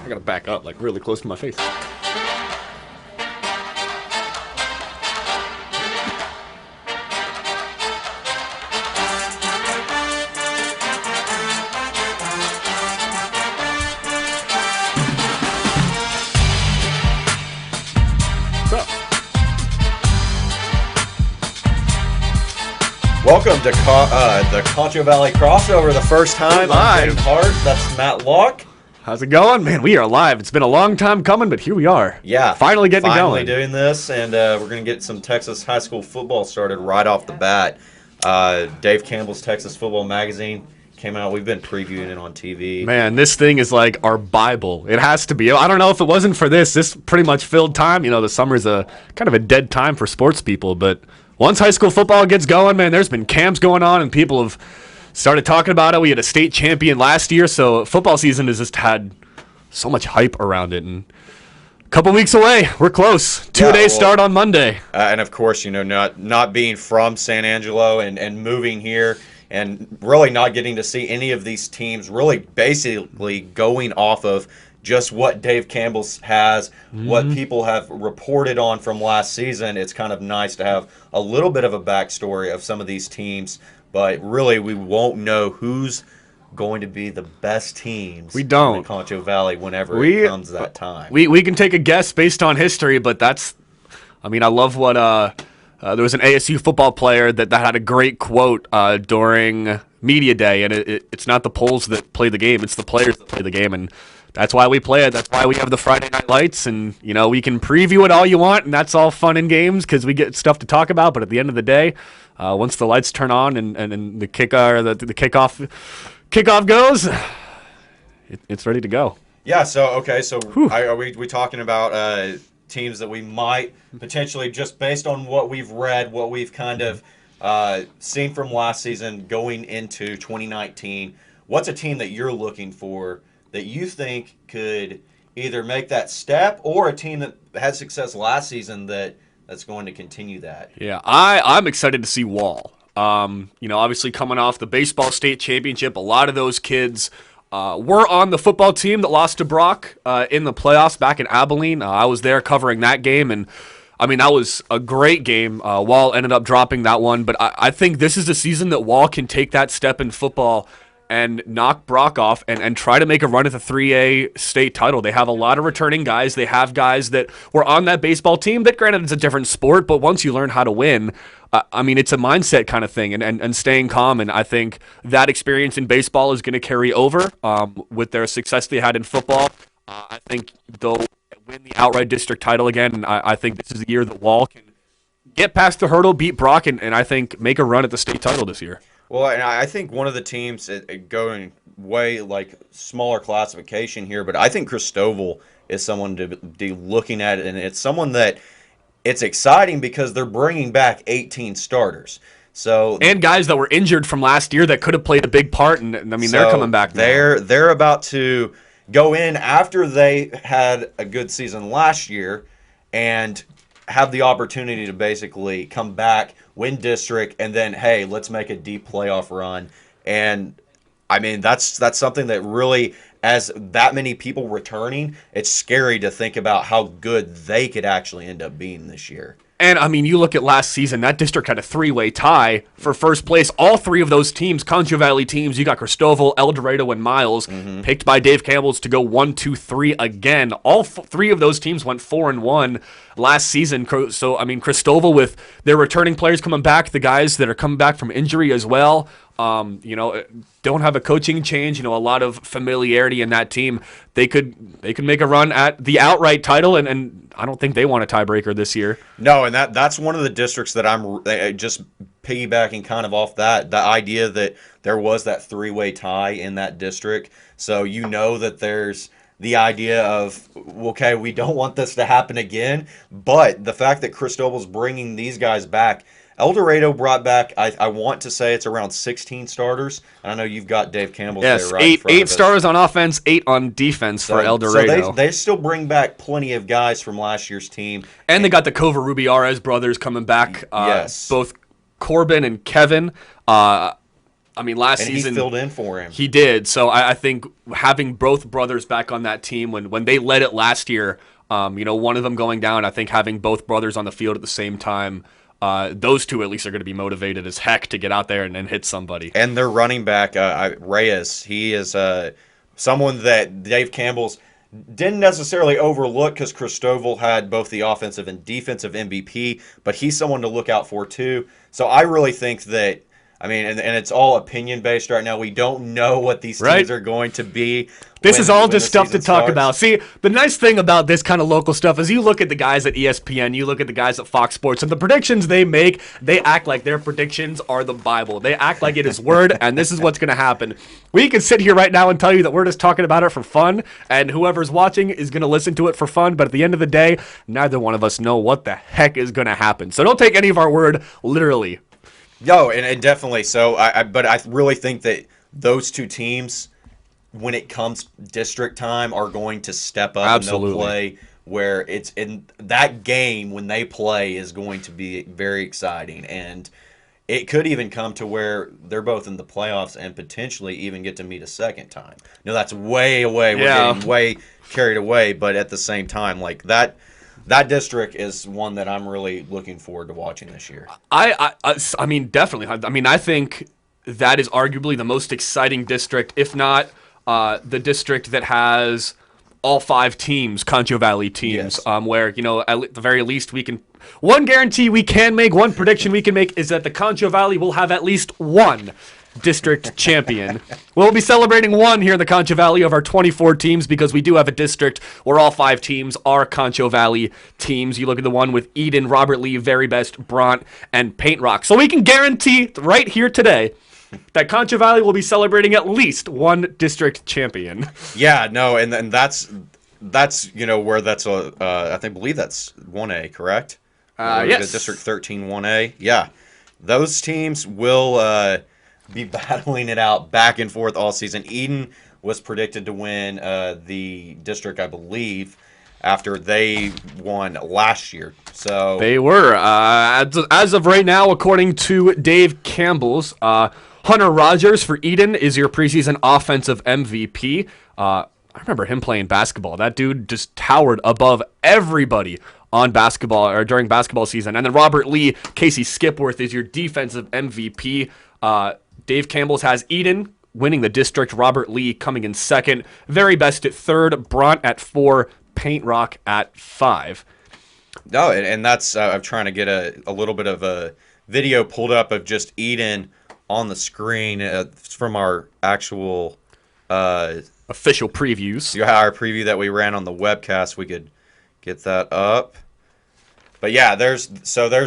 I gotta back up, like, really close to my face. Welcome to the Concho Valley crossover, the first time. I'm Live. Tim Hart. That's Matt Locke. How's it going? Man, we are live. It's been a long time coming, but here we are. Yeah. Finally getting Finally it going. doing this, and we're going to get some Texas high school football started right off the bat. Dave Campbell's Texas Football Magazine came out. We've been previewing it on TV. Man, this thing is like our Bible. It has to be. I don't know if it wasn't for this pretty much filled time. You know, the summer's a kind of a dead time for sports people, but once high school football gets going, man, there's been camps going on, and people have started talking about it. We had a state champion last year, so football season has just had so much hype around it. And a couple weeks away, we're close. Two-day start on Monday. And, of course, you know, not being from San Angelo and moving here and really not getting to see any of these teams really basically going off of just what Dave Campbell has, what people have reported on from last season. It's kind of nice to have a little bit of a backstory of some of these teams, but really we won't know who's going to be the best teams We don't. in the Concho Valley whenever it comes that time. We can take a guess based on history, but that's, I mean, I love what, there was an ASU football player that had a great quote during media day, and it's not the polls that play the game, it's the players that play the game, and that's why we play it. That's why we have the Friday Night Lights, and, you know, we can preview it all you want, and that's all fun and games because we get stuff to talk about, but at the end of the day, once the lights turn on and the kickoff goes, it's ready to go. Yeah, so are we talking about teams that we might potentially, just based on what we've read, what we've kind of seen from last season going into 2019, what's a team that you're looking for that you think could either make that step, or a team that had success last season that's going to continue that? Yeah, I'm excited to see Wall. You know, obviously coming off the baseball state championship, a lot of those kids were on the football team that lost to Brock in the playoffs back in Abilene. I was there covering that game, and I mean, that was a great game. Wall ended up dropping that one, but I think this is the season that Wall can take that step in football and knock Brock off and try to make a run at the 3A state title. They have a lot of returning guys. They have guys that were on that baseball team that, granted, it's a different sport, but once you learn how to win, I mean, it's a mindset kind of thing and staying calm, and I think that experience in baseball is going to carry over with their success they had in football. I think they'll win the outright district title again, and I think this is the year that Wall can get past the hurdle, beat Brock, and I think make a run at the state title this year. Well, and I think one of the teams going way like smaller classification here, but I think Christoval is someone to be looking at, and it's someone that it's exciting because they're bringing back 18 starters. And guys that were injured from last year that could have played a big part, and I mean, they're coming back now. They're about to go in after they had a good season last year and have the opportunity to basically come back, win district, and then, hey, let's make a deep playoff run. And, I mean, that's something that really, as that many people returning, it's scary to think about how good they could actually end up being this year. And, I mean, you look at last season, that district had a three-way tie for first place. All three of those teams, Concho Valley teams, you got Christoval, El Dorado, and Miles, picked by Dave Campbell's to go 1-2-3 again. All three of those teams went 4-1 last season. So, I mean, Christoval with their returning players coming back, the guys that are coming back from injury as well, you know, don't have a coaching change, you know, a lot of familiarity in that team. They could make a run at the outright title, and I don't think they want a tiebreaker this year. No, and that's one of the districts that I'm just piggybacking kind of off that, the idea that there was that three-way tie in that district. So you know that there's the idea of, okay, we don't want this to happen again, but the fact that Cristobal's bringing these guys back, El Dorado brought back, I want to say it's around 16 starters. I know you've got Dave Campbell there right in front of us. 8 starters on offense, 8 on defense for El Dorado. So they still bring back plenty of guys from last year's team. And they got the Covarrubiares brothers coming back. Yes. Both Corbin and Kevin. I mean, last and season he filled in for him. He did. So I think having both brothers back on that team when they led it last year, one of them going down, I think having both brothers on the field at the same time, those two at least are going to be motivated as heck to get out there and hit somebody. And their running back, Reyes, he is someone that Dave Campbell's didn't necessarily overlook because Cristobal had both the offensive and defensive MVP, but he's someone to look out for too. So I really think that, and it's all opinion-based right now. We don't know what these teams are going to be. This is all just stuff to talk about. See, the nice thing about this kind of local stuff is you look at the guys at ESPN, you look at the guys at Fox Sports, and the predictions they make, they act like their predictions are the Bible. They act like it is word, and this is what's going to happen. We can sit here right now and tell you that we're just talking about it for fun, and whoever's watching is going to listen to it for fun, but at the end of the day, neither one of us know what the heck is going to happen. So don't take any of our word literally. No, and definitely. So, but I really think that those two teams, when it comes district time, are going to step up. Absolutely. And they'll play where it's in that game when they play is going to be very exciting. And it could even come to where they're both in the playoffs and potentially even get to meet a second time. No, that's way away. We're getting way carried away. But at the same time, like that district is one that I'm really looking forward to watching this year. I mean, definitely. I mean, I think that is arguably the most exciting district, if not the district that has all 5 teams, Concho Valley teams, yes. Where, at the very least we can... One guarantee we can make, one prediction we can make is that the Concho Valley will have at least one district champion. We'll be celebrating one here in the Concho Valley of our 24 teams because we do have a district where all 5 teams are Concho Valley teams. You look at the one with Eden, Robert Lee, Very Best, Bront, and Paint Rock. So we can guarantee right here today that Concho Valley will be celebrating at least one district champion. Yeah, no, and that's where that's I believe that's 1A, correct? Yes. District 13 1A. Yeah. Those teams will be battling it out back and forth all season. Eden was predicted to win the district, I believe, after they won last year. So they were. As of right now, according to Dave Campbell's, Hunter Rogers for Eden is your preseason offensive MVP. I remember him playing basketball. That dude just towered above everybody on basketball or during basketball season. And then Robert Lee, Casey Skipworth is your defensive MVP. Dave Campbell's has Eden winning the district, Robert Lee coming in second, Very Best at third, Bront at 4, Paint Rock at 5. No, and that's I'm trying to get a little bit of a video pulled up of just Eden on the screen from our actual official previews. Our preview that we ran on the webcast. We could get that up. But yeah, there's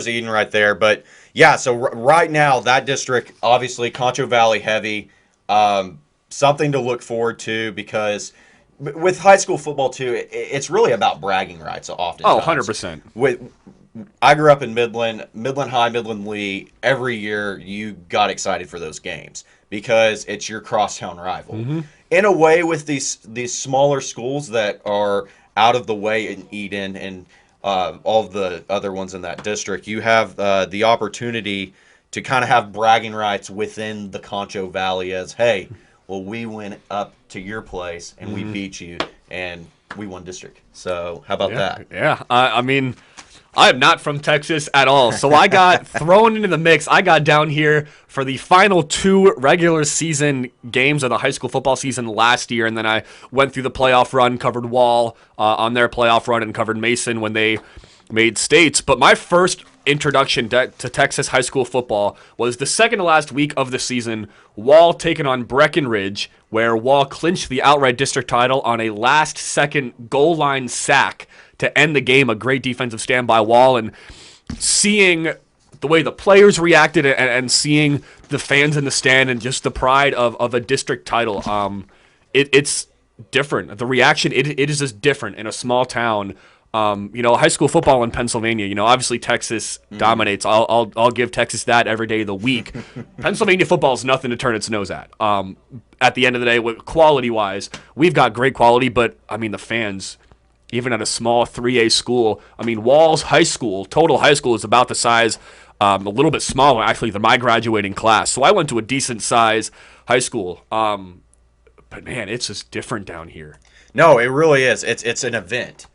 Eden right there. But yeah, so right now that district, obviously Concho Valley heavy, something to look forward to because with high school football too, it's really about bragging rights often. Oh, 100%. I grew up in Midland High, Midland Lee. Every year you got excited for those games because it's your crosstown rival. Mm-hmm. In a way, with these smaller schools that are out of the way in Eden and all of the other ones in that district, you have the opportunity to kind of have bragging rights within the Concho Valley as, hey, well, we went up to your place and we beat you and we won district. So how about that? Yeah, I mean, I am not from Texas at all, so I got thrown into the mix. I got down here for the final 2 regular season games of the high school football season last year, and then I went through the playoff run, covered Wall on their playoff run, and covered Mason when they made states. But my first introduction to Texas high school football was the second to last week of the season, Wall taking on Breckenridge, where Wall clinched the outright district title on a last-second goal line sack to end the game. A great defensive stand by Wall, and seeing the way the players reacted and seeing the fans in the stand and just the pride of a district title, it's different. The reaction, it is just different in a small town. High school football in Pennsylvania, obviously Texas dominates. I'll give Texas that every day of the week. Pennsylvania football is nothing to turn its nose at. At the end of the day, quality-wise, we've got great quality, but, the fans, even at a small 3A school, Wall's high school, total high school, is about the size a little bit smaller actually than my graduating class. So I went to a decent size high school. But man, it's just different down here. No, it really is. It's an event.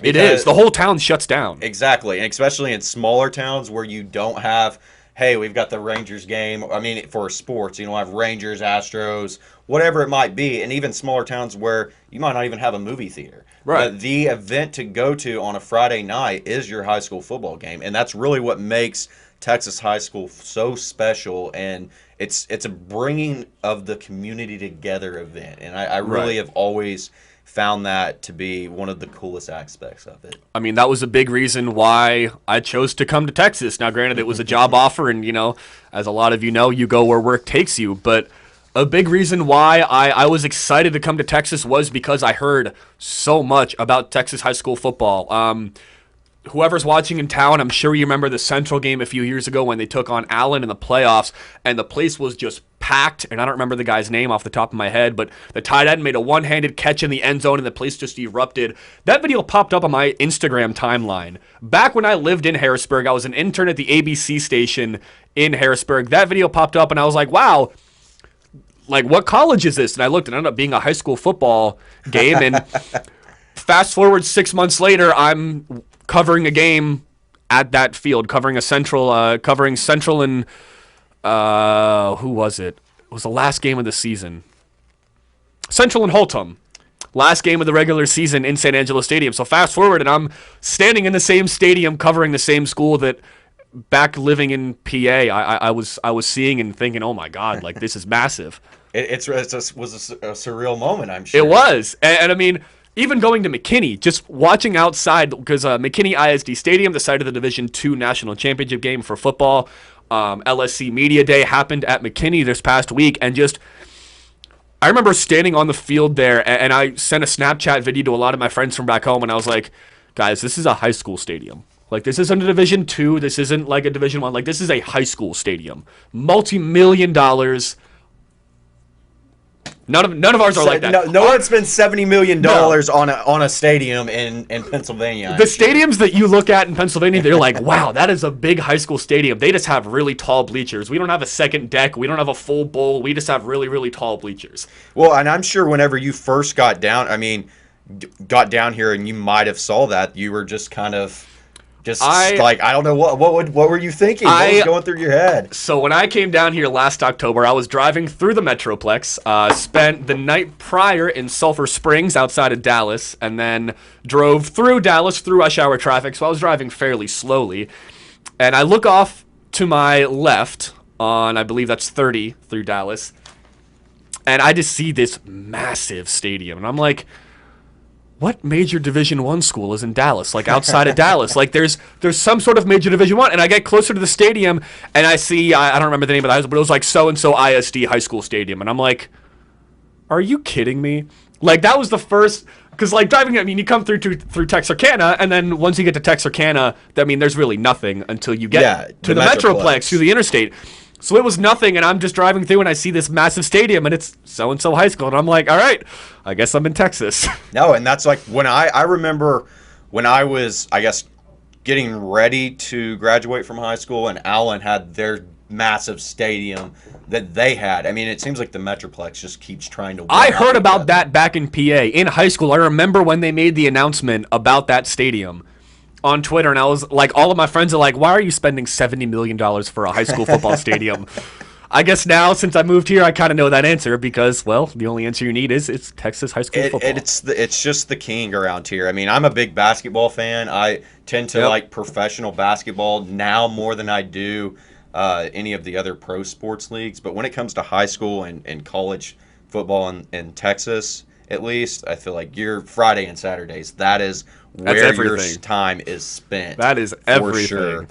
It is. The whole town shuts down. Exactly, and especially in smaller towns where you don't have, hey, we've got the Rangers game. I mean, for sports, you don't have Rangers, Astros, whatever it might be, and even smaller towns where you might not even have a movie theater. Right. But the event to go to on a Friday night is your high school football game, and that's really what makes Texas high school so special. And it's a bringing of the community together event, and I really have always found that to be one of the coolest aspects of it. I mean, that was a big reason why I chose to come to Texas. Now, granted, it was a job offer, and, as a lot of you know, you go where work takes you. But a big reason why I was excited to come to Texas was because I heard so much about Texas high school football. Whoever's watching in town, I'm sure you remember the Central game a few years ago when they took on Allen in the playoffs, and the place was just packed, and I don't remember the guy's name off the top of my head, but the tight end made a one-handed catch in the end zone, and the place just erupted. That video popped up on my Instagram timeline. Back when I lived in Harrisburg, I was an intern at the ABC station in Harrisburg. That video popped up, and I was like, wow, like, what college is this? And I looked, and it ended up being a high school football game, and fast forward 6 months later, I'm covering a game at that field, covering Central and who was it? It was the last game of the season. Central and Holtum. Last game of the regular season in San Angelo Stadium. So fast forward, and I'm standing in the same stadium covering the same school that back living in PA I was seeing and thinking, oh my God, like this is massive. It was a surreal moment, I'm sure. It was. And I mean, even going to McKinney, just watching outside, because McKinney ISD Stadium, the site of the Division II National Championship game for football, LSC Media Day happened at McKinney this past week, and just, I remember standing on the field there, and I sent a Snapchat video to a lot of my friends from back home, and I was like, guys, this is a high school stadium. Like, this isn't a Division II, this isn't like a Division I, like, this is a high school stadium. Multi-million dollars. None of ours are like that. No one spends $70 million on a stadium in Pennsylvania. The stadiums that you look at in Pennsylvania, they're like, wow, that is a big high school stadium. They just have really tall bleachers. We don't have a second deck. We don't have a full bowl. We just have really, really tall bleachers. Well, and I'm sure whenever you first got down here and you might have saw that, you were just kind of like, I don't know, what were you thinking? What was going through your head? So when I came down here last October, I was driving through the Metroplex, spent the night prior in Sulphur Springs outside of Dallas, and then drove through Dallas through rush hour traffic, so I was driving fairly slowly. And I look off to my left on, I believe that's 30 through Dallas, and I just see this massive stadium, and I'm like, what major Division I school is in Dallas? Like, outside of Dallas, like there's some sort of major Division I, and I get closer to the stadium, and I see, I don't remember the name of the, but it was like so-and-so ISD high school stadium, and I'm like, are you kidding me? Like, that was the first, because like driving, I mean, you come through Texarkana, and then once you get to Texarkana, I mean, there's really nothing until you get to the Metroplex, through the interstate. So it was nothing, and I'm just driving through, and I see this massive stadium, and it's so-and-so high school, and I'm like, all right, I guess I'm in Texas. No, and that's like when I remember when I was, I guess, getting ready to graduate from high school, and Allen had their massive stadium that they had. I mean, it seems like the Metroplex just keeps trying to. I heard about that back in PA. In high school, I remember when they made the announcement about that stadium on Twitter, and I was like, all of my friends are like, why are you spending $70 million for a high school football stadium? I guess now, since I moved here, I kind of know that answer because, well, the only answer you need is it's Texas high school football. It's just the king around here. I mean, I'm a big basketball fan. I tend to like professional basketball now more than I do any of the other pro sports leagues. But when it comes to high school and college football in Texas, at least, I feel like your Friday and Saturdays, that is where your time is spent. That is everything. For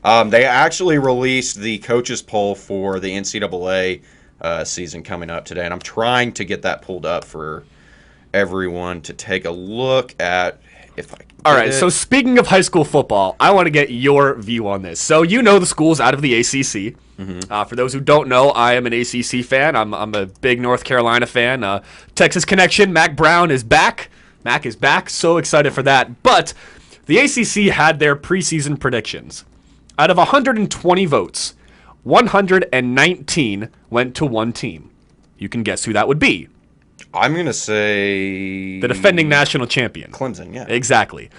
sure. They actually released the coaches poll for the NCAA season coming up today, and I'm trying to get that pulled up for everyone to take a look at. If I can All right, so speaking of high school football, I want to get your view on this. So you know the schools out of the ACC. Mm-hmm. For those who don't know, I am an ACC fan. I'm a big North Carolina fan. Texas connection, Mac Brown is back. Mac is back. So excited for that. But the ACC had their preseason predictions. out of 120 votes, 119 went to one team. You can guess who that would be. I'm going to say... The defending national champion. Clemson, yeah. Exactly.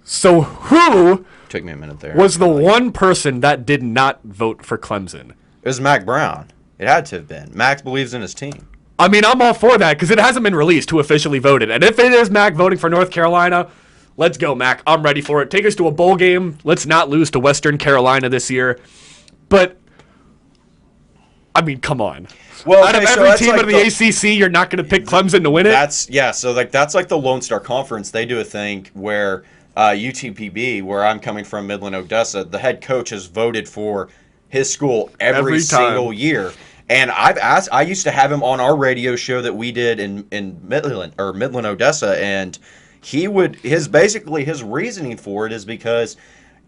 So who Took me a minute there. was the one person that did not vote for Clemson? It was Mac Brown. It had to have been. Mac believes in his team. I mean, I'm all for that because it hasn't been released who officially voted. And if it is Mac voting for North Carolina, let's go, Mac. I'm ready for it. Take us to a bowl game. Let's not lose to Western Carolina this year. But, I mean, come on. Well, out of every team in the ACC, you're not going to pick Clemson to win it? So that's like the Lone Star Conference. They do a thing where UTPB, where I'm coming from, Midland, Odessa, the head coach has voted for his school every single year. And I used to have him on our radio show that we did in Midland, Odessa, and his reasoning for it is because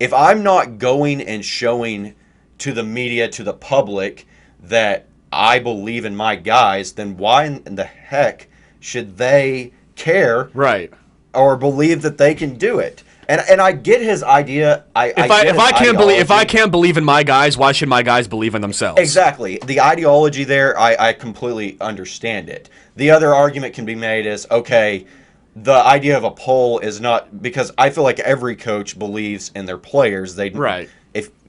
if I'm not going and showing to the media, to the public, that I believe in my guys, then why in the heck should they care, right, or believe that they can do it? And I get his idea. If I can't believe in my guys, why should my guys believe in themselves? Exactly. The ideology there, I completely understand it. The other argument can be made is, okay, the idea of a poll is not, because I feel like every coach believes in their players. Right.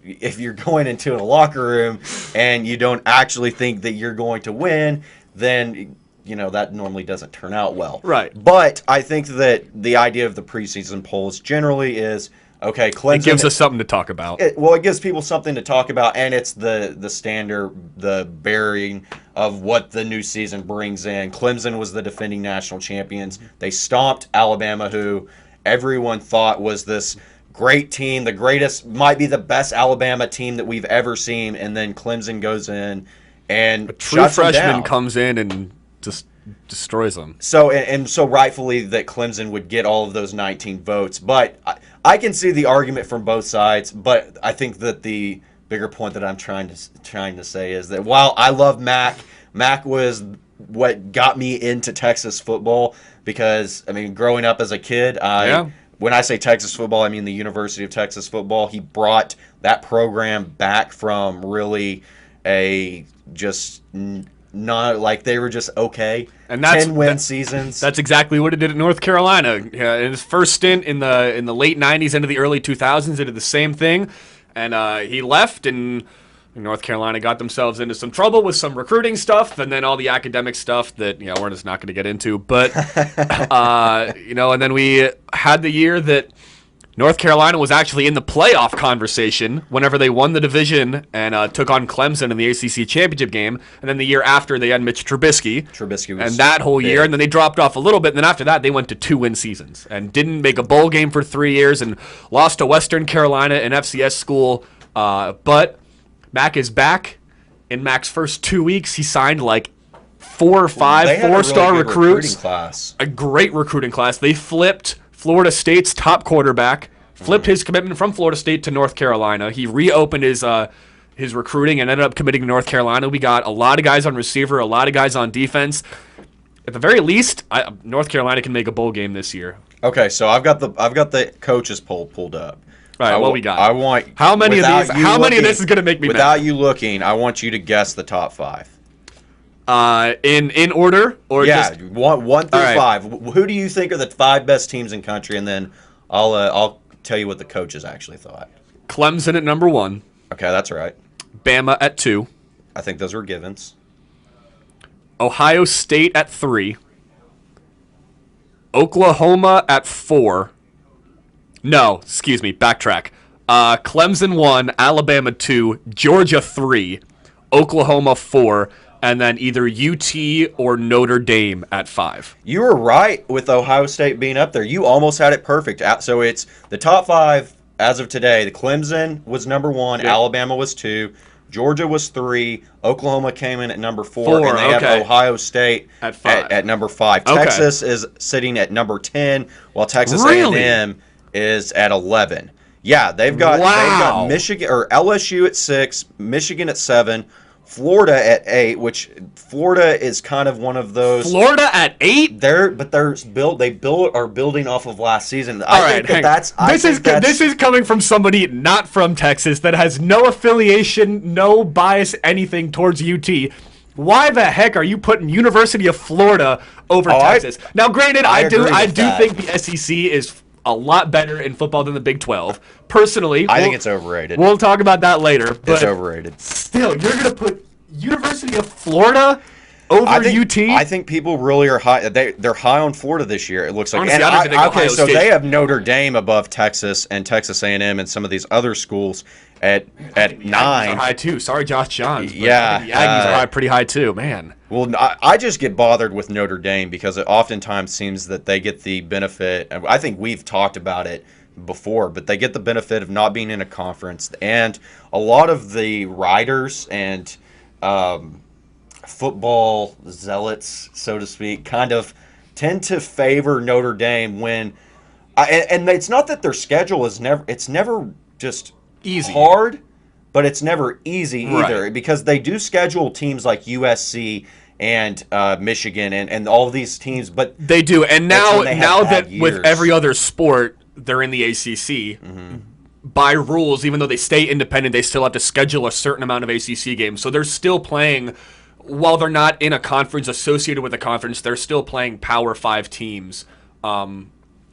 If you're going into a locker room and you don't actually think that you're going to win, then that normally doesn't turn out well. Right. But I think that the idea of the preseason polls generally is, okay, Clemson... It gives us something to talk about. It gives people something to talk about, and it's the standard, the bearing of what the new season brings in. Clemson was the defending national champions. They stomped Alabama, who everyone thought was this great team, the greatest, might be the best Alabama team that we've ever seen, and then Clemson goes in and a true shuts them freshman down. Comes in and just destroys them. So rightfully that Clemson would get all of those 19 votes. But I can see the argument from both sides. But I think that the bigger point that I'm trying to say is that while I love Mac was what got me into Texas football, because growing up as a kid, when I say Texas football, I mean the University of Texas football. He brought that program back from really not like they were just okay. And 10-win seasons. That's exactly what it did at North Carolina. In his first stint in the late 90s into the early 2000s, it did the same thing. And he left, and North Carolina got themselves into some trouble with some recruiting stuff, and then all the academic stuff that we're just not going to get into. But and then we had the year that North Carolina was actually in the playoff conversation whenever they won the division and took on Clemson in the ACC championship game. And then the year after, they had Mitch Trubisky. Was that whole big. year. And then they dropped off a little bit. And then after that, they went to 2-win seasons and didn't make a bowl game for 3 years and lost to Western Carolina, an FCS school. But Mac is back. In Mac's first 2 weeks, he signed like 4 or 5 four-star recruits. A great recruiting class. They flipped Florida State's top quarterback, flipped his commitment from Florida State to North Carolina. He reopened his recruiting and ended up committing to North Carolina. We got a lot of guys on receiver, a lot of guys on defense. At the very least, North Carolina can make a bowl game this year. Okay, so I've got the coaches poll pulled up. All right, what we got? I want how many of these? How many of this is going to make me without mad? you looking? I want you to guess the top 5. In order, or just 1 through 5. Who do you think are the 5 best teams in country? And then I'll tell you what the coaches actually thought. Clemson at number 1. Okay, that's right. Bama at 2. I think those were givens. Ohio State at 3. Oklahoma at 4. No, excuse me, backtrack. Clemson 1, Alabama 2, Georgia 3, Oklahoma 4, and then either UT or Notre Dame at 5. You were right with Ohio State being up there. You almost had it perfect. So it's the top 5 as of today. The Clemson was number 1, yep. Alabama was 2, Georgia was 3, Oklahoma came in at number 4, and they have Ohio State at 5. At number 5. Okay. Texas is sitting at number 10, while Texas A&M is at 11. Yeah, they've got Michigan or LSU at 6, Michigan at 7, Florida at 8, which Florida is kind of one of those. Florida at 8? They are building off of last season. This is coming from somebody not from Texas that has no affiliation, no bias, anything towards UT. Why the heck are you putting University of Florida over Texas? Now, granted, I do think the SEC is a lot better in football than the Big 12. Personally, I think it's overrated. We'll talk about that later. But it's overrated. Still, you're going to put University of Florida over UT? I think people really are high. They're high on Florida this year. It looks like. Honestly, So they have Notre Dame above Texas and Texas A&M and some of these other schools at 9. Are high too. Sorry, Josh Johns. Yeah, the Aggies are pretty high too, man. Well, I just get bothered with Notre Dame because it oftentimes seems that they get the benefit. I think we've talked about it before, but they get the benefit of not being in a conference, and a lot of the writers and football zealots, so to speak, kind of tend to favor Notre Dame when, and it's not that their schedule is never just easy, hard, but it's never easy either, because they do schedule teams like USC and Michigan and all of these teams, but they do. And now that with every other sport, they're in the ACC. Mm-hmm. By rules, even though they stay independent, they still have to schedule a certain amount of ACC games. So they're still playing, while they're not in a conference associated with a conference, they're still playing Power 5 teams. And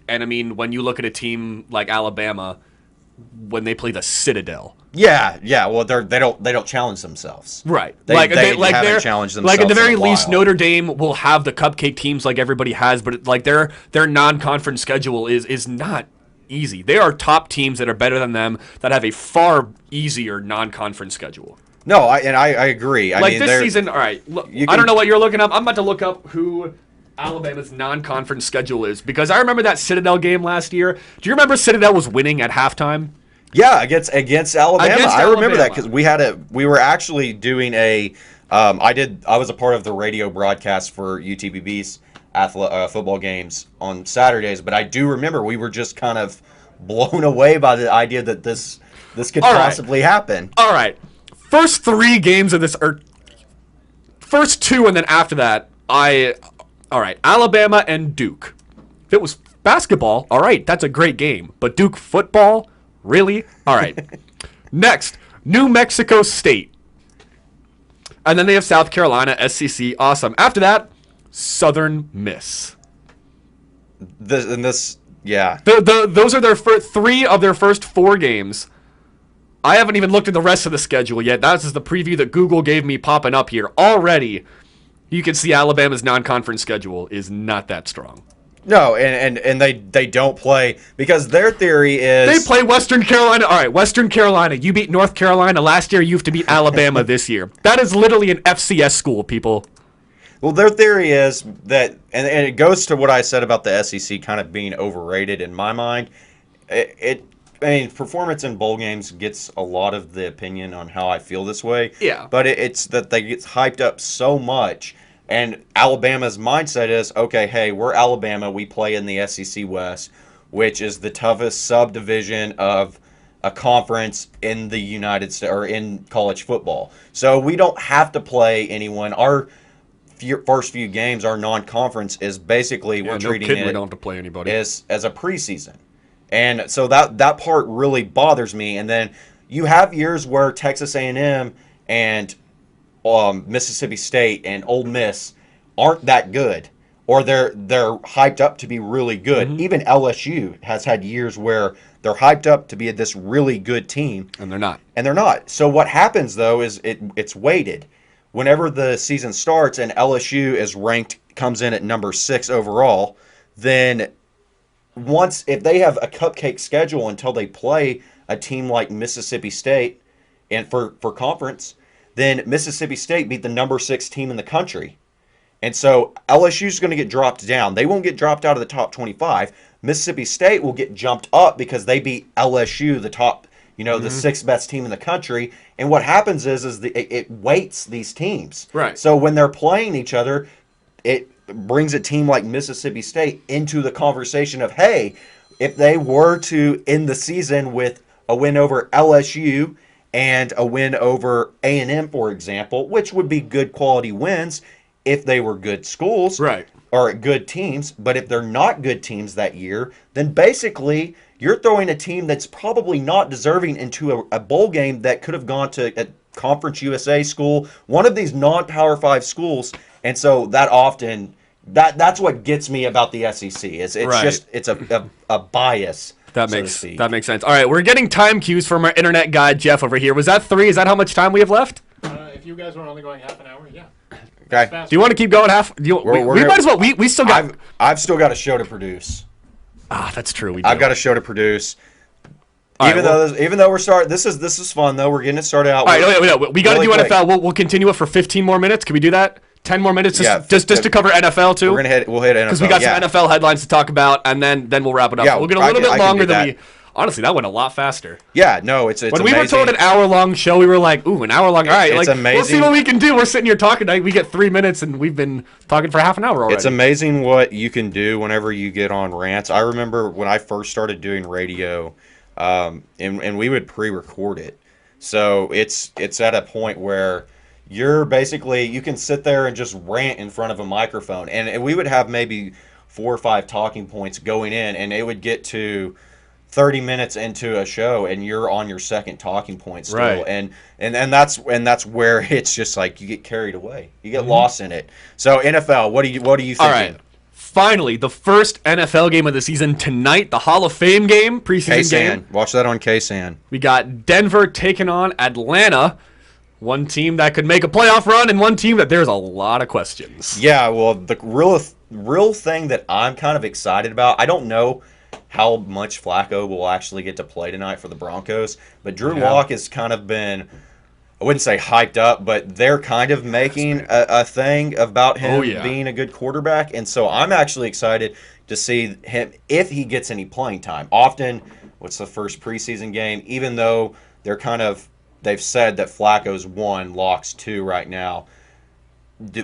I mean, when you look at a team like Alabama, when they play the Citadel. Yeah. Well, they don't challenge themselves. Right. They haven't challenged themselves. Like at the very least, Notre Dame will have the cupcake teams like everybody has, but like their non-conference schedule is not easy. They are top teams that are better than them that have a far easier non-conference schedule. No, I agree. I mean, this season, all right. I don't know what you're looking up. I'm about to look up who Alabama's non-conference schedule is, because I remember that Citadel game last year. Do you remember Citadel was winning at halftime? Yeah, against Alabama. I remember that because we were actually doing I was a part of the radio broadcast for UTBB's football games on Saturdays, but I do remember we were just kind of blown away by the idea that this could possibly happen. All right. First 3 games of this, or first 2, and then after that, all right, Alabama and Duke. If it was basketball, all right, that's a great game. But Duke football? Really? All right. Next, New Mexico State. And then they have South Carolina, SEC. Awesome. After that, Southern Miss. Those are their 3 of their first 4 games. I haven't even looked at the rest of the schedule yet. That's just the preview that Google gave me popping up here. Already, you can see Alabama's non-conference schedule is not that strong. No, and they don't play, because their theory is... They play Western Carolina. All right, Western Carolina. You beat North Carolina last year. You have to beat Alabama this year. That is literally an FCS school, people. Well, their theory is that, and it goes to what I said about the SEC kind of being overrated in my mind. Performance in bowl games gets a lot of the opinion on how I feel this way. Yeah. But it's that they get hyped up so much, and Alabama's mindset is, okay, hey, we're Alabama. We play in the SEC West, which is the toughest subdivision of a conference in the United States or in college football. So we don't have to play anyone. Our first few games, our non-conference is basically we're treating it. We don't have to play anybody as a preseason. And so that part really bothers me. And then you have years where Texas A&M and Mississippi State and Ole Miss aren't that good, or they're hyped up to be really good. Mm-hmm. Even LSU has had years where they're hyped up to be this really good team, and they're not. So what happens though is it's weighted. Whenever the season starts and LSU comes in at number 6 overall, then if they have a cupcake schedule until they play a team like Mississippi State and for conference, then Mississippi State beat the number 6 team in the country. And so LSU's going to get dropped down. They won't get dropped out of the top 25. Mississippi State will get jumped up because they beat LSU, the top, the 6th best team in the country. And what happens is it weights these teams. Right. So when they're playing each other, it brings a team like Mississippi State into the conversation of, hey, if they were to end the season with a win over LSU and a win over A&M, for example, which would be good quality wins if they were good schools Right. or good teams. But if they're not good teams that year, then basically you're throwing a team that's probably not deserving into a bowl game that could have gone to a Conference USA school, one of these non-Power 5 schools. And so that often that's what gets me about the SEC. It's Right. just it's a bias. That so to makes speak. that makes sense. All right, we're getting time cues from our internet guy Jeff over here. Was that 3? Is that how much time we have left? If you guys were only going half an hour, yeah. Okay. Fast. Do you want to keep going half? We gonna- might as well. We still got. I've still got a show to produce. That's true. We do. I've got a show to produce. All Even right, though even though we're starting, this is fun though. We're getting it started out. All right, we got to really do quick. NFL. We'll continue it for 15 more minutes. Can we do that? 10 more minutes just to cover NFL too. We'll hit NFL because we got some NFL headlines to talk about, and then we'll wrap it up. Yeah, we'll get a little I bit can longer do than that. we. Honestly, that went a lot faster. Yeah, no, it's When amazing. we were told an hour-long show, we were like, "Ooh, an hour-long! All right, It's like we'll see amazing. what we can do." We're sitting here talking. We get 3 minutes, and we've been talking for half an hour already. It's amazing what you can do whenever you get on rants. I remember when I first started doing radio, and we would pre-record it. So it's at a point where you're basically you can sit there and just rant in front of a microphone, and we would have maybe 4 or 5 talking points going in, and it would get to 30 minutes into a show and you're on your second talking point still. Right. And that's where it's just like you get carried away. You get Mm-hmm. lost in it. So NFL, what are you thinking? All right. Finally, the first NFL game of the season tonight, the Hall of Fame game, preseason game. KSAN. Watch that on KSAN. We got Denver taking on Atlanta, one team that could make a playoff run and one team that there's a lot of questions. Yeah, well, the real thing that I'm kind of excited about, I don't know how much Flacco will actually get to play tonight for the Broncos, but Drew Lock has kind of been, I wouldn't say hyped up, but they're kind of making a thing about him being a good quarterback, and so I'm actually excited to see him if he gets any playing time. Often, what's the first preseason game, even though they've said that Flacco's 1, Lock's 2 right now,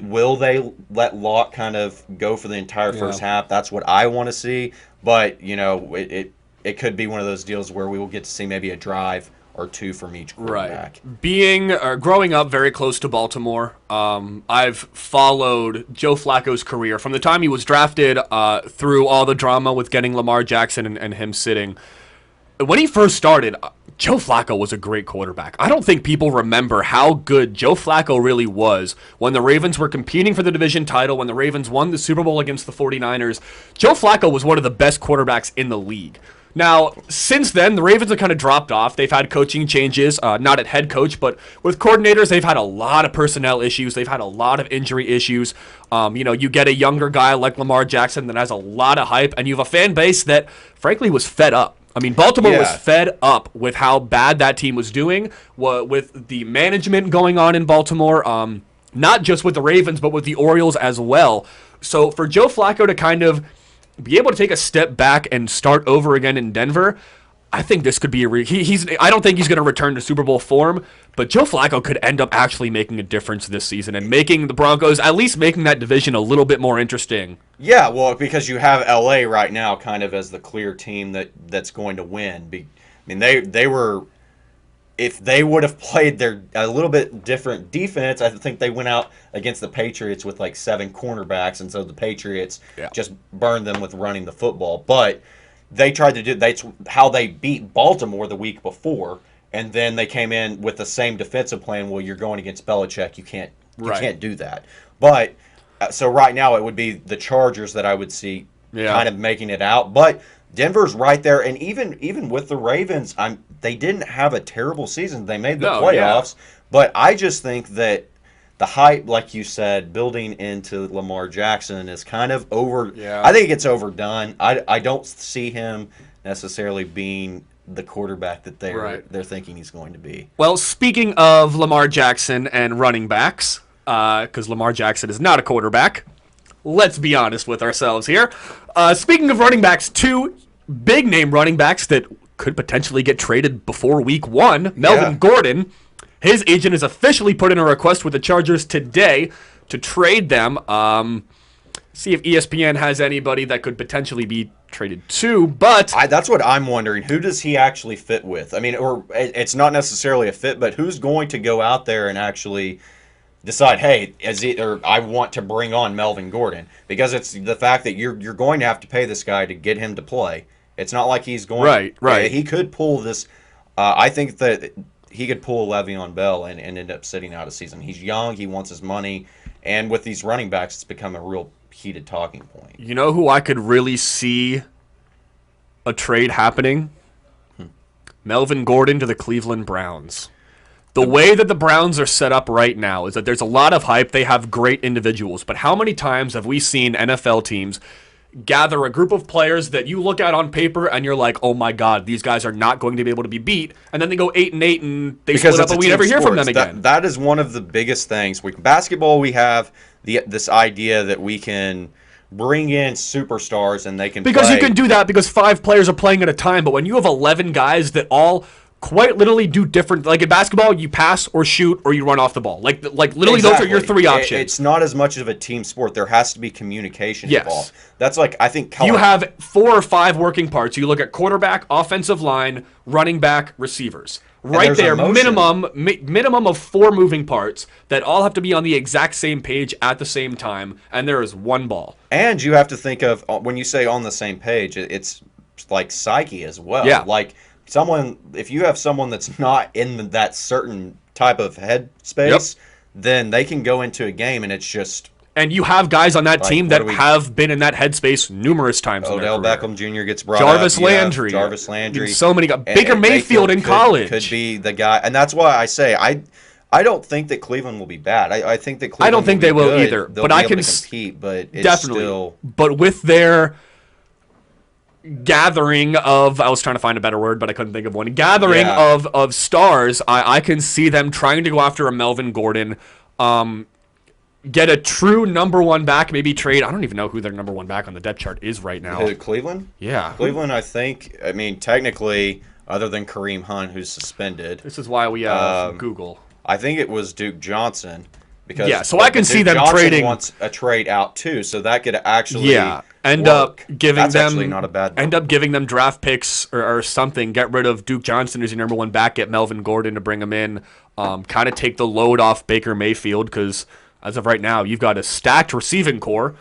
will they let Locke kind of go for the entire first half? That's what I want to see. But, it could be one of those deals where we will get to see maybe a drive or 2 from each quarterback. Right. Growing up very close to Baltimore, I've followed Joe Flacco's career from the time he was drafted through all the drama with getting Lamar Jackson and him sitting. When he first started, Joe Flacco was a great quarterback. I don't think people remember how good Joe Flacco really was when the Ravens were competing for the division title, when the Ravens won the Super Bowl against the 49ers. Joe Flacco was one of the best quarterbacks in the league. Now, since then, the Ravens have kind of dropped off. They've had coaching changes, not at head coach, but with coordinators, they've had a lot of personnel issues. They've had a lot of injury issues. You get a younger guy like Lamar Jackson that has a lot of hype, and you have a fan base that, frankly, was fed up. I mean, Baltimore was fed up with how bad that team was doing, with the management going on in Baltimore, not just with the Ravens, but with the Orioles as well. So for Joe Flacco to kind of be able to take a step back and start over again in Denver, I think this could be I don't think he's going to return to Super Bowl form, but Joe Flacco could end up actually making a difference this season and making the Broncos, at least making that division a little bit more interesting. Yeah, well, because you have LA right now kind of as the clear team that's going to win. I mean, they were, if they would have played a little bit different defense, I think they went out against the Patriots with like 7 cornerbacks, and so the Patriots just burned them with running the football. But they tried to that's how they beat Baltimore the week before, and then they came in with the same defensive plan. Well, you're going against Belichick, you can't do that. But so right now it would be the Chargers that I would see kind of making it out, but Denver's right there, and even with the Ravens, they didn't have a terrible season. They made the playoffs, but I just think that the hype, like you said, building into Lamar Jackson is kind of over. Yeah. I think it's overdone. I don't see him necessarily being the quarterback that they're thinking he's going to be. Well, speaking of Lamar Jackson and running backs, because Lamar Jackson is not a quarterback, let's be honest with ourselves here. Speaking of running backs, 2 big-name running backs that could potentially get traded before week 1, Melvin Gordon. His agent has officially put in a request with the Chargers today to trade them. See if ESPN has anybody that could potentially be traded too, but That's what I'm wondering. Who does he actually fit with? I mean, or it's not necessarily a fit, but who's going to go out there and actually decide, hey, or I want to bring on Melvin Gordon? Because it's the fact that you're going to have to pay this guy to get him to play. It's not like he's going. Right. He could pull this. I think that he could pull Le'Veon Bell and end up sitting out a season. He's young. He wants his money, and with these running backs, it's become a real heated talking point. You know who I could really see a trade happening? Melvin Gordon to the Cleveland Browns. The way that the Browns are set up right now is that there's a lot of hype. They have great individuals. But how many times have we seen NFL teams gather a group of players that you look at on paper and you're like, oh my God, these guys are not going to be able to be beat. And then they go 8-8 and they split up and we never hear from them again. That is one of the biggest things. Basketball, we have this idea that we can bring in superstars and they can Because play. you can do that because 5 players are playing at a time. But when you have 11 guys that all quite literally do different, like in basketball, you pass or shoot or you run off the ball. Like literally those are your 3 options. It's not as much of a team sport. There has to be communication involved. That's like, I think you have 4 or 5 working parts. You look at quarterback, offensive line, running back, receivers. Right there, minimum of 4 moving parts that all have to be on the exact same page at the same time, and there is one ball. And you have to think of, when you say on the same page, it's like psyche as well. Yeah. Like if you have someone that's not in that certain type of headspace, then they can go into a game and it's just. And you have guys on that team that have been in that headspace numerous times. Odell Beckham Jr. gets brought Jarvis up. Landry. Jarvis Landry. So many guys. Baker Mayfield in college. Could be the guy. And that's why I say I don't think that Cleveland will be bad. I think that Cleveland I don't think they will either. They'll but be I able can to compete, but it's definitely. still. But with their gathering of, I was trying to find a better word, but I couldn't think of one. Gathering of stars, I can see them trying to go after a Melvin Gordon, get a true number 1 back, maybe trade. I don't even know who their number 1 back on the depth chart is right now. Cleveland? Yeah. Cleveland, I mean, technically, other than Kareem Hunt, who's suspended. This is why we Google. I think it was Duke Johnson. Because so I can see them Johnson trading. Wants a trade out too, so that could actually end up giving That's them actually not a bad end up giving them draft picks or something. Get rid of Duke Johnson as your number 1 back. Get Melvin Gordon to bring him in. Kind of take the load off Baker Mayfield because as of right now, you've got a stacked receiving core,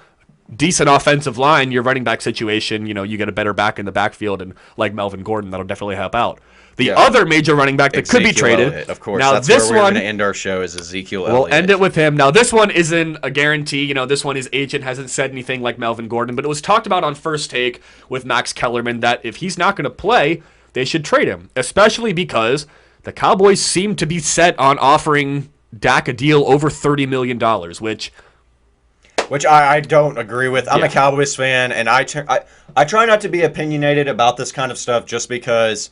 decent offensive line. Your running back situation, you get a better back in the backfield, and like Melvin Gordon, that'll definitely help out. The other major running back that could be traded. Elliott, of course. Now that's this where we're one, going to end our show is Ezekiel Elliott. We'll end it with him. Now this one isn't a guarantee. This one, his agent hasn't said anything like Melvin Gordon, but it was talked about on First Take with Max Kellerman that if he's not going to play, they should trade him, especially because the Cowboys seem to be set on offering Dak a deal over $30 million, which I don't agree with. I'm a Cowboys fan, and I try not to be opinionated about this kind of stuff just because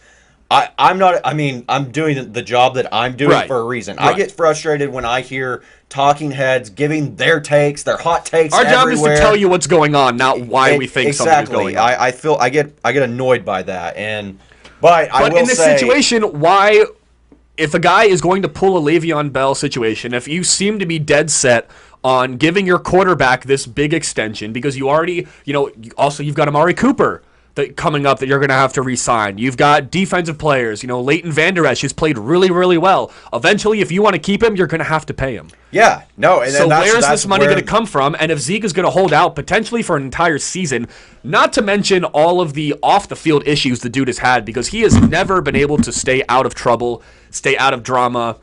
I'm not. I mean, I'm doing the job that I'm doing for a reason. I get frustrated when I hear talking heads giving their takes, their hot takes. Our job everywhere. is to tell you what's going on, not why we think something's going on. I get annoyed by that, but I will in this situation, why? If a guy is going to pull a Le'Veon Bell situation, if you seem to be dead set on giving your quarterback this big extension because you already, you've got Amari Cooper coming up that you're going to have to re-sign. You've got defensive players, Leighton Vander Esch has played really, really well. Eventually, if you want to keep him, you're going to have to pay him. Yeah, no. And so where's this money going to come from? And if Zeke is going to hold out potentially for an entire season, not to mention all of the off-the-field issues the dude has had because he has never been able to stay out of trouble, stay out of drama,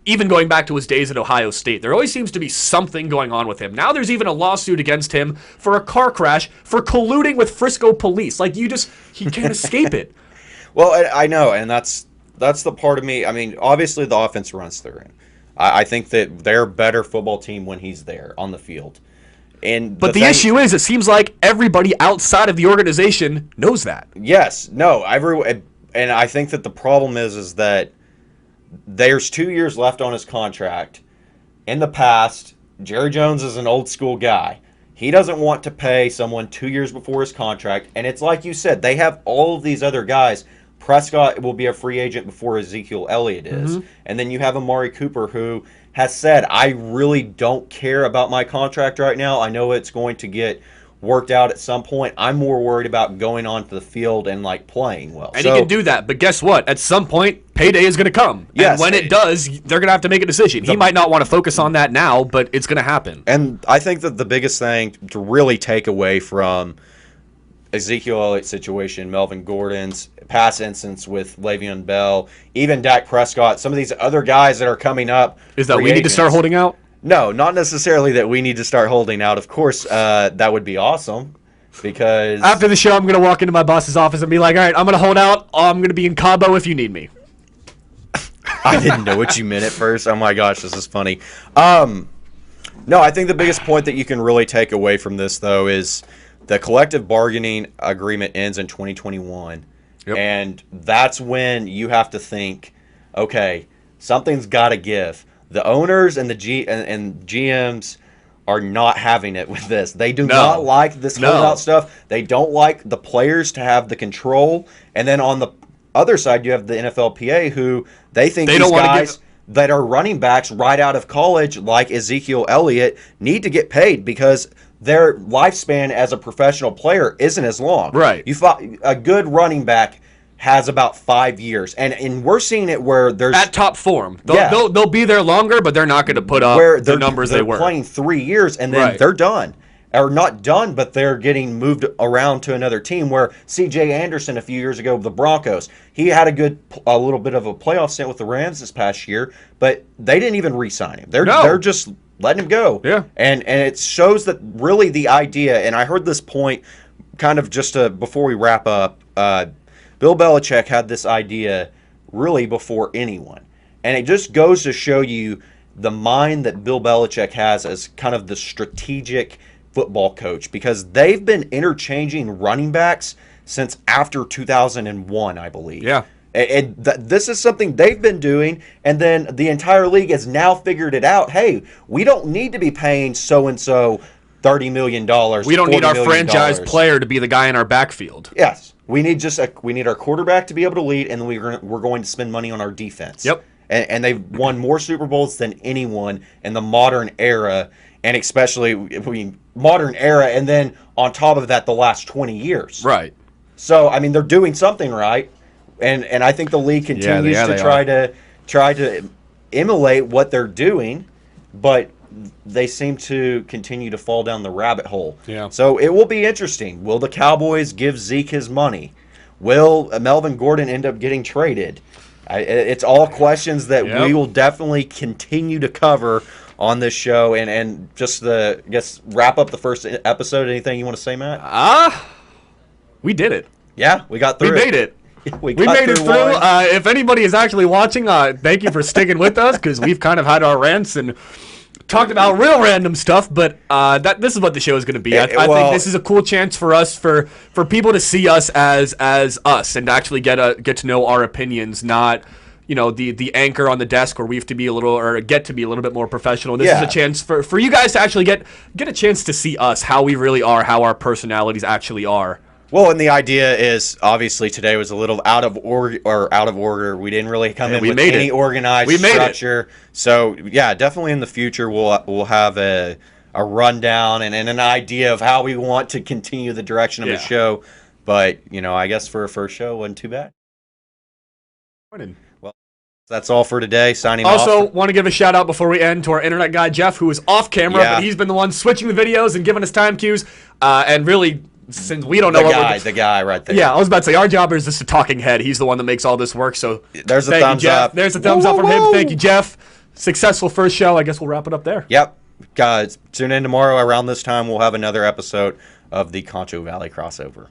even going back to his days at Ohio State. There always seems to be something going on with him. Now there's even a lawsuit against him for a car crash for colluding with Frisco police. He can't escape it. Well, I know, and that's the part of me. I mean, obviously the offense runs through him. I think that they're a better football team when he's there on the field. But the issue is, it seems like everybody outside of the organization knows that. Yes, no, and I think that the problem is that there's 2 years left on his contract. In the past, Jerry Jones is an old school guy. He doesn't want to pay someone 2 years before his contract, and it's like you said, they have all of these other guys Prescott will be a free agent before Ezekiel Elliott is. And then you have Amari Cooper, who has said, I really don't care about my contract right now. I know it's going to get worked out at some point. I'm more worried about going onto the field and playing well. And he can do that, but guess what? At some point, payday is going to come. Yes, and when it does, they're going to have to make a decision. He might not want to focus on that now, but it's going to happen. And I think that the biggest thing to really take away from Ezekiel Elliott's situation, Melvin Gordon's past instance with Le'Veon Bell, even Dak Prescott, some of these other guys that are coming up. Is that we need to start holding out? No, not necessarily that we need to start holding out. Of course, that would be awesome because after the show, I'm going to walk into my boss's office and be like, all right, I'm going to hold out. I'm going to be in Cabo if you need me. I didn't know what you meant at first. Oh, my gosh, this is funny. No, I think the biggest point that you can really take away from this, though, is the collective bargaining agreement ends in 2021. Yep. And that's when you have to think, okay, something's got to give. The owners and the GMs are not having it with this. They do not like this holdout stuff. They don't like the players to have the control. And then on the other side, you have the NFLPA, who they think these guys that are running backs right out of college, like Ezekiel Elliott, need to get paid because their lifespan as a professional player isn't as long. Right. A good running back has about 5 years, and we're seeing it where there's at top form. They'll be there longer, but they're not going to put up the numbers they were. They're playing 3 years, and then they're done. Or not done, but they're getting moved around to another team. Where C.J. Anderson a few years ago with the Broncos, he had a little bit of a playoff stint with the Rams this past year, but they didn't even re-sign him. They're just letting him go. Yeah, and it shows that really the idea. And I heard this point kind of just before we wrap up. Bill Belichick had this idea really before anyone. And it just goes to show you the mind that Bill Belichick has as kind of the strategic football coach, because they've been interchanging running backs since after 2001, I believe. Yeah. And this is something they've been doing, and then the entire league has now figured it out. Hey, we don't need to be paying so-and-so $30 million. We don't need our franchise player to be the guy in our backfield. Yes. We need our quarterback to be able to lead, and then we're going to spend money on our defense. Yep. And they've won more Super Bowls than anyone in the modern era, and especially modern era, and then on top of that, the last 20 years. Right. So I mean, they're doing something right, and I think the league continues to try to emulate what they're doing, but they seem to continue to fall down the rabbit hole. Yeah. So it will be interesting. Will the Cowboys give Zeke his money? Will Melvin Gordon end up getting traded? It's all questions that we will definitely continue to cover on this show. And just wrap up the first episode. Anything you want to say, Matt? We did it. Yeah, we got through. We made it. We made it through. If anybody is actually watching, thank you for sticking with us, because we've kind of had our rants and talked about real random stuff, but this is what the show is going to be. I think this is a cool chance for us, for people to see us as us, and actually get to know our opinions, not the anchor on the desk where we have to be get to be a little bit more professional. This is a chance for you guys to actually get a chance to see us, how we really are, how our personalities actually are. Well, and the idea is, obviously today was a little out of order. We didn't really come in with any organized structure. So yeah, definitely in the future we'll have a rundown and an idea of how we want to continue the direction of the show. But I guess for a first show, wasn't too bad. Well, that's all for today. Signing off. Also, want to give a shout out before we end to our internet guy Jeff, who is off camera, but he's been the one switching the videos and giving us time cues, and really. Since we don't know the guy right there. Yeah, I was about to say, our job is just a talking head. He's the one that makes all this work. So there's a thumbs up. There's a thumbs up from him. Thank you, Jeff. Successful first show. I guess we'll wrap it up there. Yep. Guys, tune in tomorrow around this time. We'll have another episode of the Concho Valley crossover.